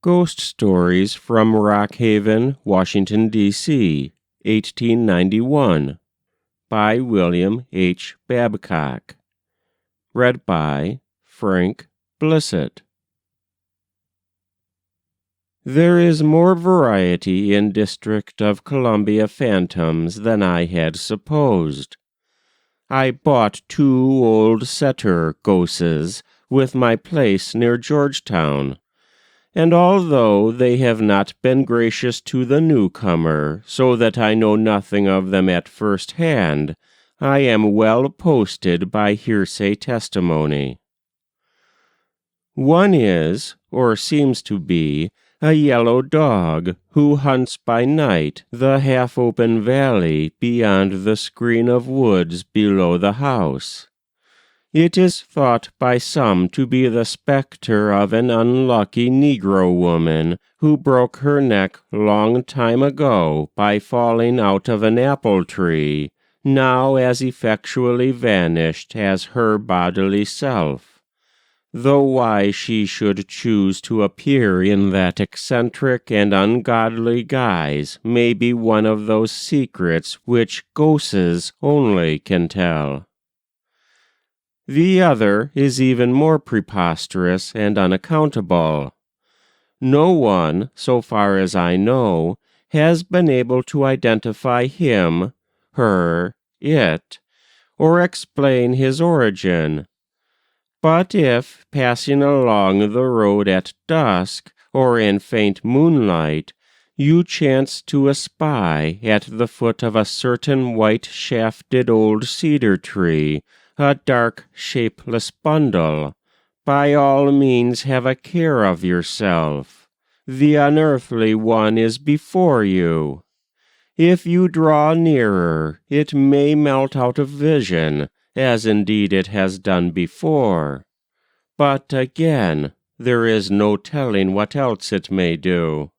Ghost Stories from Rockhaven, Washington, D.C., 1891, by William H. Babcock. Read by Frank Blissett. There is more variety in District of Columbia phantoms than I had supposed. I bought 2 old setter ghosts with my place near Georgetown, and although they have not been gracious to the newcomer, so that I know nothing of them at first hand, I am well posted by hearsay testimony. One is, or seems to be, a yellow dog who hunts by night the half-open valley beyond the screen of woods below the house. It is thought by some to be the spectre of an unlucky Negro woman who broke her neck long time ago by falling out of an apple tree, now as effectually vanished as her bodily self, though why she should choose to appear in that eccentric and ungodly guise may be one of those secrets which ghosts only can tell. The other is even more preposterous and unaccountable. No one, so far as I know, has been able to identify him, her, it, or explain his origin. But if, passing along the road at dusk, or in faint moonlight, you chance to espy at the foot of a certain white-shafted old cedar tree a dark, shapeless bundle, by all means have a care of yourself. The unearthly one is before you. If you draw nearer, it may melt out of vision, as indeed it has done before. But again, there is no telling what else it may do.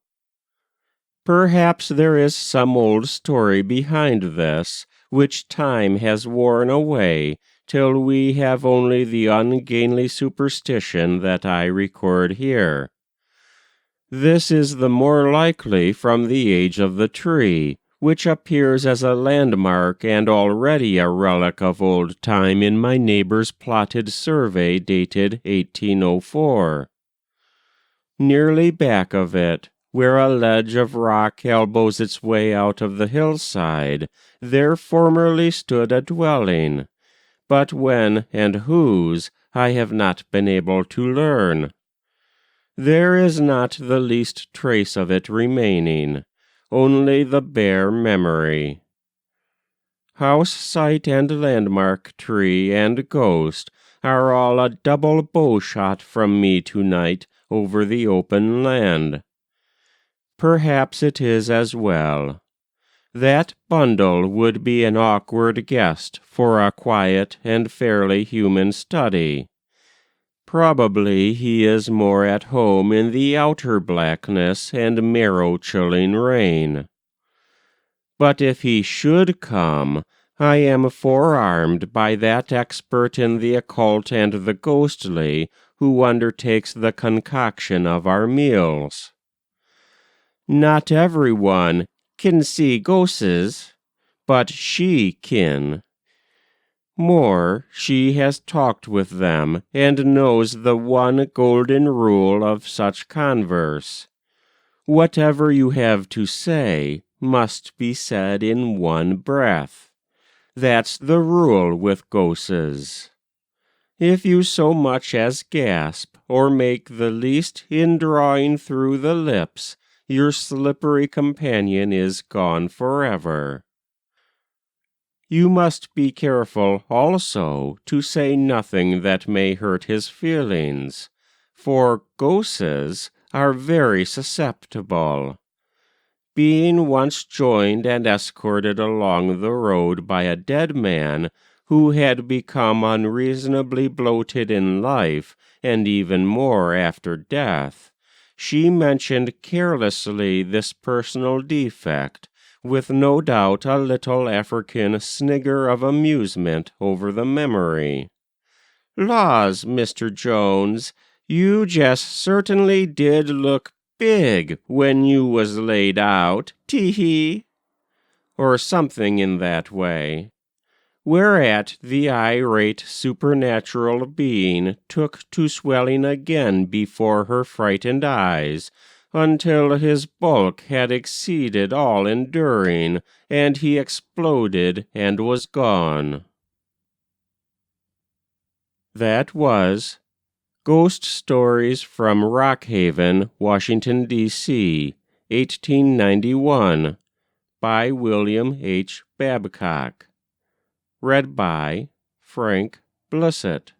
Perhaps there is some old story behind this, which time has worn away, till we have only the ungainly superstition that I record here. This is the more likely from the age of the tree, which appears as a landmark and already a relic of old time in my neighbor's plotted survey dated 1804. Nearly back of it, where a ledge of rock elbows its way out of the hillside, there formerly stood a dwelling, but when and whose I have not been able to learn. There is not the least trace of it remaining, only the bare memory. House site and landmark tree and ghost are all a double bow shot from me tonight over the open land. Perhaps it is as well. That bundle would be an awkward guest for a quiet and fairly human study. Probably he is more at home in the outer blackness and marrow-chilling rain. But if he should come, I am forearmed by that expert in the occult and the ghostly who undertakes the concoction of our meals. Not everyone can see ghosts, but she kin. More, she has talked with them and knows the one golden rule of such converse. Whatever you have to say must be said in one breath. That's the rule with ghosts. If you so much as gasp or make the least indrawing through the lips, your slippery companion is gone forever. You must be careful also to say nothing that may hurt his feelings, for ghosts are very susceptible. Being once joined and escorted along the road by a dead man who had become unreasonably bloated in life and even more after death, she mentioned carelessly this personal defect, with no doubt a little African snigger of amusement over the memory. "Laws, Mr. Jones, you just certainly did look big when you was laid out, tee-hee, or something in that way. Whereat the irate supernatural being took to swelling again before her frightened eyes, until his bulk had exceeded all enduring, and he exploded and was gone. That was Ghost Stories from Rockhaven, Washington, D.C., 1891, by William H. Babcock. Read by Frank Blissett.